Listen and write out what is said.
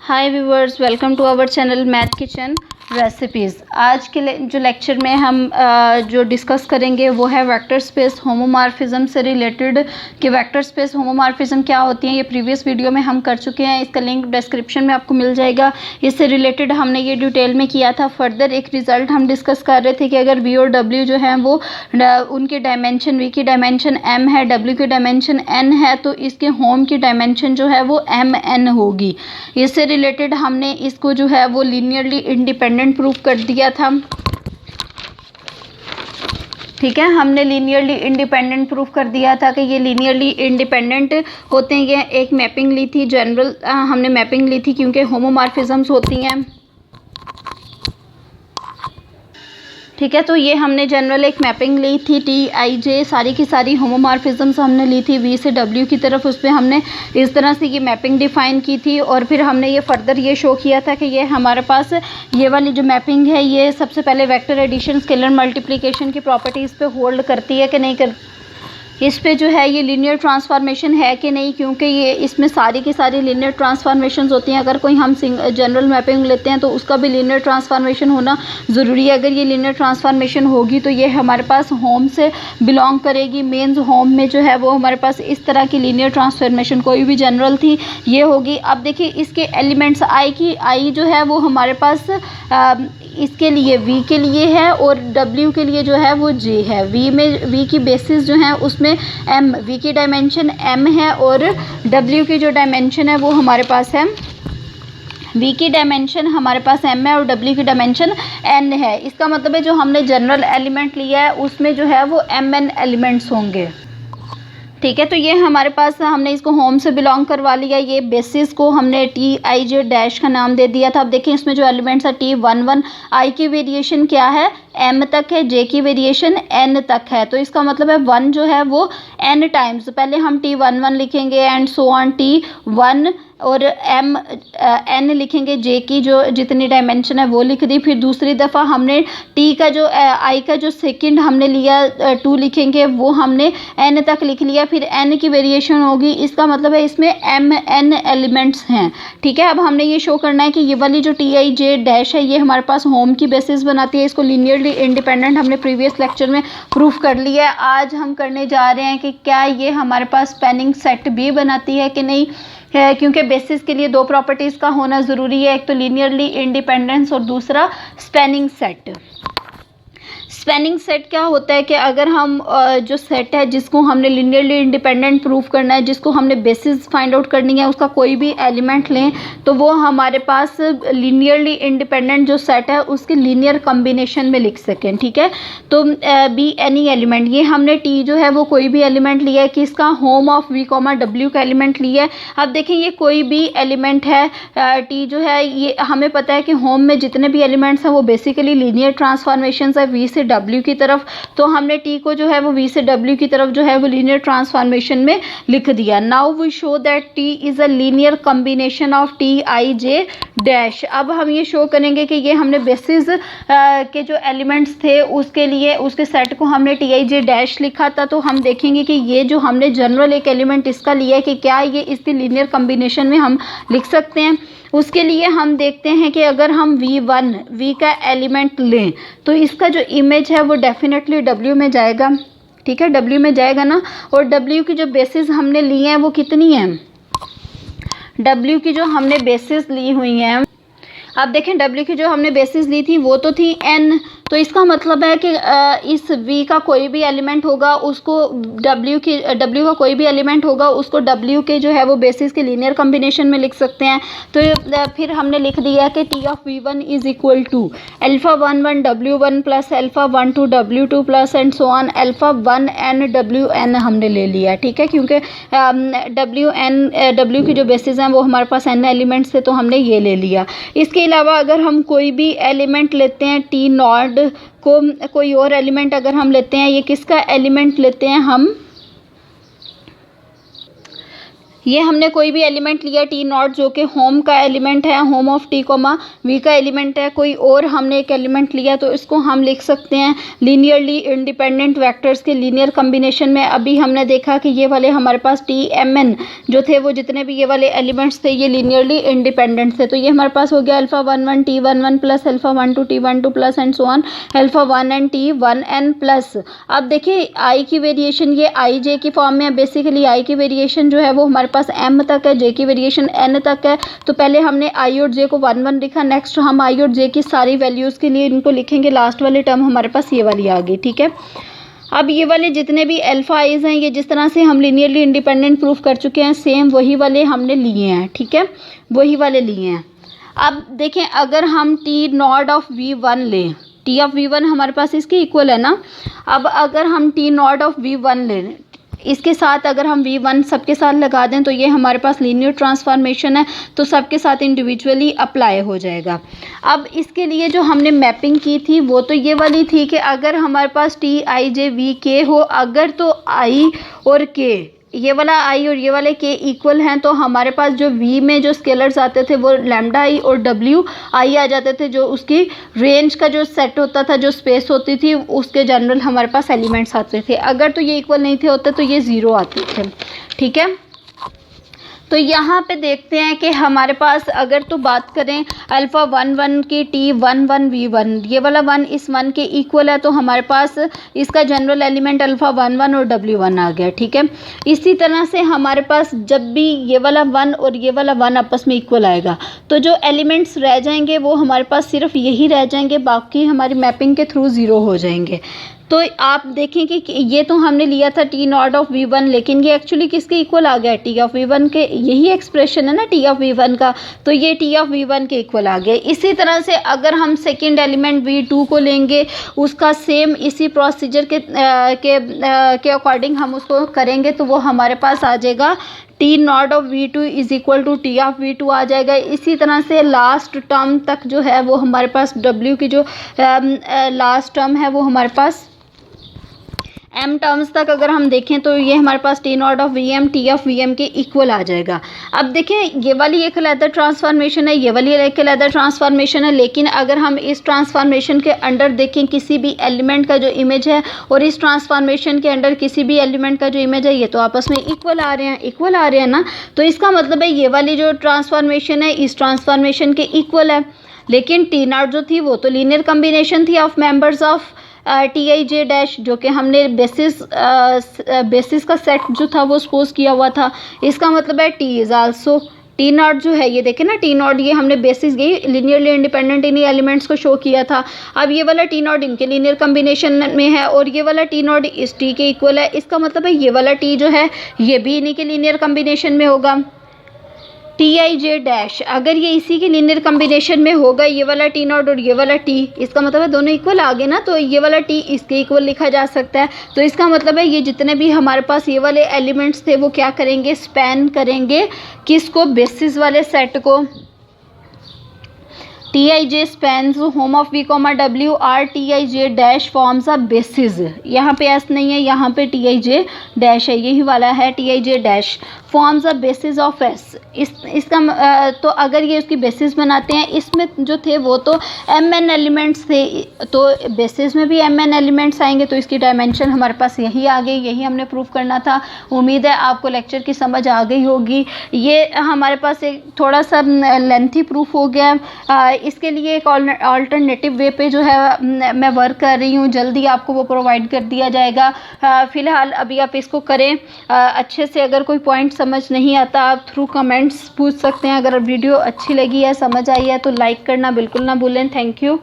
Hi viewers, welcome to our channel math kitchen recipes. आज के जो लेक्चर में हम जो डिस्कस करेंगे वो है वेक्टर स्पेस होमोमॉर्फिज्म से रिलेटेड कि वेक्टर स्पेस होमोमॉर्फिज्म क्या होती है। ये प्रीवियस वीडियो में हम कर चुके हैं, इसका लिंक डिस्क्रिप्शन में आपको मिल जाएगा। इससे रिलेटेड हमने ये डिटेल में किया था। फर्दर एक रिज़ल्ट हम डिस्कस कर रहे थे कि अगर वी और डब्ल्यू जो है वो उनकी डायमेंशन, वी की डायमेंशन m है, डब्ल्यू की डायमेंशन n है, तो इसके होम की डायमेंशन जो है वो mn होगी। इससे रिलेटेड हमने इसको जो है वो लीनियरली इंडिपेंडेंट प्रूफ कर दिया था। ठीक है, हमने लीनियरली इंडिपेंडेंट प्रूफ कर दिया था कि ये लीनियरली इंडिपेंडेंट होते हैं। ये एक मैपिंग ली थी, जनरल हमने मैपिंग ली थी क्योंकि होमोमॉर्फिज्म्स होती हैं। ठीक है, तो ये हमने जनरल एक मैपिंग ली थी टी आई जे, सारी की सारी होमोमॉर्फिज्म्स हमने ली थी वी से डब्ल्यू की तरफ। उस पर हमने इस तरह से ये मैपिंग डिफाइन की थी और फिर हमने ये फर्दर ये शो किया था कि ये हमारे पास ये वाली जो मैपिंग है ये सबसे पहले वेक्टर एडिशन, स्केलर मल्टीप्लिकेशन की प्रॉपर्टीज़ पे होल्ड करती है कि नहीं कर, इस पे जो है ये लीनियर ट्रांसफॉर्मेशन है कि नहीं, क्योंकि ये इसमें सारी की सारी लीनियर ट्रांसफॉर्मेशंस होती हैं। अगर कोई हम जनरल मैपिंग लेते हैं तो उसका भी लीनियर ट्रांसफॉर्मेशन होना ज़रूरी है। अगर ये लीनियर ट्रांसफॉर्मेशन होगी तो ये हमारे पास होम से बिलोंग करेगी। मेंस होम में जो है वो हमारे पास इस तरह की लीनियर ट्रांसफॉर्मेशन कोई भी जनरल थी ये होगी। अब देखिए इसके एलिमेंट्स आई जो है वो हमारे पास इसके लिए v के लिए है और w के लिए जो है वो j है। v की बेसिस जो है उसमें m, v की डायमेंशन m है और w की जो डायमेंशन है वो हमारे पास है, v की डायमेंशन हमारे पास m है और w की डायमेंशन n है। इसका मतलब है जो हमने जनरल एलिमेंट लिया है उसमें जो है वो mn एलिमेंट्स होंगे। ठीक है, तो ये हमारे पास हमने इसको होम से बिलोंग करवा लिया। ये बेसिस को हमने टी आई जे डैश का नाम दे दिया था। अब देखिए इसमें जो एलिमेंट्स है T11, I की वेरिएशन क्या है m तक है, j की वेरिएशन n तक है। तो इसका मतलब है 1 जो है वो n टाइम्स, पहले हम T11 लिखेंगे एंड सो ऑन T1 और n लिखेंगे, j की जो जितनी डायमेंशन है वो लिख दी। फिर दूसरी दफ़ा हमने t का जो i का जो सेकंड हमने लिया 2 लिखेंगे, वो हमने n तक लिख लिया। फिर n की वेरिएशन होगी, इसका मतलब है इसमें mn एलिमेंट्स हैं। ठीक है, अब हमने ये शो करना है कि ये वाली जो टी आई जे डैश है ये हमारे पास होम की बेसिस बनाती है। इसको लीनियरली इंडिपेंडेंट हमने प्रीवियस लेक्चर में प्रूफ कर लिया है। आज हम करने जा रहे हैं कि क्या ये हमारे पास स्पैनिंग सेट भी बनाती है कि नहीं है, क्योंकि बेसिस के लिए 2 प्रॉपर्टीज़ का होना ज़रूरी है, एक तो लीनियरली इंडिपेंडेंस और दूसरा स्पैनिंग सेट। स्पैनिंग सेट क्या होता है कि अगर हम जो सेट है जिसको हमने लीनियरली इंडिपेंडेंट प्रूफ करना है, जिसको हमने बेसिस फाइंड आउट करनी है, उसका कोई भी एलिमेंट लें तो वो हमारे पास लीनियरली इंडिपेंडेंट जो सेट है उसके लीनियर कॉम्बिनेशन में लिख सकें। ठीक है, तो बी एनी एलिमेंट, ये हमने टी जो है वो कोई भी एलिमेंट लिया है, किसका, hom of V comma W का एलिमेंट लिया है। अब देखें ये कोई भी एलिमेंट है, टी जो है ये हमें पता है कि होम में जितने भी एलिमेंट्स हैं वो बेसिकली लीनियर ट्रांसफॉर्मेशन है वी से W की तरफ। तो हमने T को जो है वो V से W की तरफ जो है वो लीनियर ट्रांसफॉर्मेशन में लिख दिया। Now we show that T is a linear combination of T I J dash. अब हम ये शो करेंगे कि ये हमने बेसिस के जो एलिमेंट्स थे उसके लिए उसके सेट को हमने टी आई जे डैश लिखा था। तो हम देखेंगे कि ये जो हमने जनरल एक एलिमेंट इसका लिया है कि क्या ये इसकी लीनियर कॉम्बिनेशन में हम लिख सकते हैं। उसके लिए हम देखते हैं कि अगर हम v का एलिमेंट लें तो इसका जो इमेज है वो डेफिनेटली w में जाएगा। ठीक है, w में जाएगा ना, और w की जो बेसिस हमने लिए हैं वो कितनी है, w की जो हमने बेसिस ली हुई हैं, अब देखें w की जो हमने बेसिस ली थी वो तो थी n। तो इसका मतलब है कि इस v का कोई भी एलिमेंट होगा उसको w का कोई भी एलिमेंट होगा उसको w के जो है वो बेसिस के लीनियर कॉम्बिनेशन में लिख सकते हैं। तो फिर हमने लिख दिया कि t of v1 is equal to α11 w1 plus α12 w2 plus and so on α1 n wn हमने ले लिया। ठीक है, क्योंकि w की जो बेसिस हैं वो हमारे पास n एलिमेंट्स थे तो हमने ये ले लिया। इसके अलावा अगर हम कोई भी एलिमेंट लेते हैं टी नॉट को, कोई और एलिमेंट अगर हम लेते हैं, ये किसका एलिमेंट लेते हैं हम, ये हमने कोई भी एलिमेंट लिया टी नॉट जो कि होम का एलिमेंट है, hom of T comma V का एलिमेंट है, कोई और हमने एक एलिमेंट लिया तो इसको हम लिख सकते हैं लीनियरली इंडिपेंडेंट वेक्टर्स के लीनियर कम्बिनेशन में। अभी हमने देखा कि ये वाले हमारे पास टी एम एन जो थे वो जितने भी ये वाले एलिमेंट्स थे ये लीनियरली इंडिपेंडेंट थे। तो ये हमारे पास हो गया alpha 1 1 T 1 1 plus alpha 1 2 T 1 2 plus and so on alpha 1 N T 1 एन प्लस। अब देखिए आई की वेरिएशन ये आई जे की फॉर्म में है। बेसिकली आई की वेरिएशन जो है वो हमारे पास m तक है, j की वेरिएशन n तक है। तो पहले हमने i और j को 1 1 लिखा, नेक्स्ट हम i और j की सारी वैल्यूज़ के लिए इनको लिखेंगे। लास्ट वाली टर्म हमारे पास ये वाली आ गई, ठीक है। अब ये वाले जितने भी अल्फा आइज़ हैं ये जिस तरह से हम लीनियरली इंडिपेंडेंट प्रूफ कर चुके हैं सेम वही वाले हमने लिए हैं, ठीक है, वही वाले लिए हैं। अब देखें अगर हम टी नॉट ऑफ v1 लें, टी ऑफ v1 हमारे पास इसके इक्वल है ना। अब अगर हम टी नॉट ऑफ v1 लें इसके साथ अगर हम v1 सबके साथ लगा दें तो ये हमारे पास लीनियर ट्रांसफॉर्मेशन है तो सबके साथ इंडिविजुअली अप्लाई हो जाएगा। अब इसके लिए जो हमने मैपिंग की थी वो तो ये वाली थी कि अगर हमारे पास टी आई जे वी के हो, अगर तो आई और के ये वाला आई और ये वाले के इक्वल हैं तो हमारे पास जो v में जो स्केलर्स आते थे वो लैम्डा आई और w आई आ जाते थे, जो उसकी रेंज का जो सेट होता था, जो स्पेस होती थी उसके जनरल हमारे पास एलिमेंट्स आते थे। अगर तो ये इक्वल नहीं थे होते तो ये ज़ीरो आते थे, ठीक है। तो यहाँ पे देखते हैं कि हमारे पास अगर तो बात करें अल्फ़ा 1 1 की टी 1 1 v1 ये वाला 1 इस 1 के इक्वल है तो हमारे पास इसका जनरल एलिमेंट अल्फ़ा 1 1 और w1 आ गया, ठीक है। इसी तरह से हमारे पास जब भी ये वाला 1 और ये वाला 1 आपस में इक्वल आएगा तो जो एलिमेंट्स रह जाएंगे वो हमारे पास सिर्फ यही रह जाएंगे, बाकी हमारी मैपिंग के थ्रू ज़ीरो हो जाएंगे। तो आप देखें कि ये तो हमने लिया था टी नॉट ऑफ v1 लेकिन ये एक्चुअली किसके इक्वल आ गया, टी ऑफ v1 के। यही एक्सप्रेशन है ना टी ऑफ v1 का, तो ये टी ऑफ v1 के इक्वल आ गया। इसी तरह से अगर हम सेकंड एलिमेंट v2 को लेंगे उसका सेम इसी प्रोसीजर के अकॉर्डिंग हम उसको करेंगे तो वो हमारे पास आ जाएगा T not of v2 is equal to T of v2 आ जाएगा। इसी तरह से लास्ट टर्म तक जो है वो हमारे पास w की जो लास्ट टर्म है वो हमारे पास m टर्म्स तक अगर हम देखें तो ये हमारे पास T not of vm T of vm के इक्वल आ जाएगा। अब देखें ये वाली एक अलग ट्रांसफॉर्मेशन है, ये वाली एक अलग ट्रांसफॉर्मेशन है, लेकिन अगर हम इस ट्रांसफॉर्मेशन के अंडर देखें किसी भी एलिमेंट का जो इमेज है और इस ट्रांसफॉर्मेशन के अंडर किसी भी एलिमेंट का जो इमेज है ये तो आपस में इक्वल आ रहे हैं ना। तो इसका मतलब है ये वाली जो ट्रांसफॉर्मेशन है इस ट्रांसफॉर्मेशन के इक्वल है, लेकिन टी नॉट जो थी वो तो लीनियर कम्बिनेशन थी of members of T I J dash, जो कि हमने बेसिस का सेट जो था वो सपोज किया हुआ था। इसका मतलब है T is also T not जो है ये देखें ना, टी नॉट ये हमने बेसिस गई लीनियरली इंडिपेंडेंट इन्हीं एलिमेंट्स को शो किया था। अब ये वाला टी नॉट इनके लीनियर कम्बिनेशन में है और ये वाला टी नॉट इस टी के इक्वल है। इसका मतलब है ये वाला टी जो है ये भी इन्हीं के लीनियर कम्बिनेशन में होगा। टी आई जे डैश अगर ये इसी के लीनियर कम्बिनेशन में होगा ये वाला टी नॉट और ये वाला टी, इसका मतलब है दोनों इक्वल आ गए ना, तो ये वाला टी इसके इक्वल लिखा जा सकता है। तो इसका मतलब है ये जितने भी हमारे पास ये वाले एलिमेंट्स थे वो क्या करेंगे, स्पैन करेंगे किसको, बेसिस वाले सेट को। T I J spans hom of V comma W are T I J dash forms a basis. यहाँ पे एस नहीं है, यहाँ पे टी आई जे डैश है, यही वाला है T I J dash forms a basis of S. इसका तो अगर ये उसकी बेसिस बनाते हैं, इसमें जो थे वो तो एम एन एलिमेंट्स थे तो बेसिस में भी एम एन एलिमेंट्स आएंगे, तो इसकी डायमेंशन हमारे पास यही आ गई, यही हमने प्रूव करना था। उम्मीद है आपको लेक्चर की समझ आ गई होगी। ये हमारे पास एक थोड़ा सा लेंथी प्रूफ हो गया, इसके लिए एक ऑल्टरनेटिव वे पे जो है मैं वर्क कर रही हूँ, जल्दी आपको वो प्रोवाइड कर दिया जाएगा। फ़िलहाल अभी आप इसको करें अच्छे से। अगर कोई पॉइंट समझ नहीं आता आप थ्रू कमेंट्स पूछ सकते हैं। अगर वीडियो अच्छी लगी है, समझ आई है तो लाइक करना बिल्कुल ना भूलें। Thank you.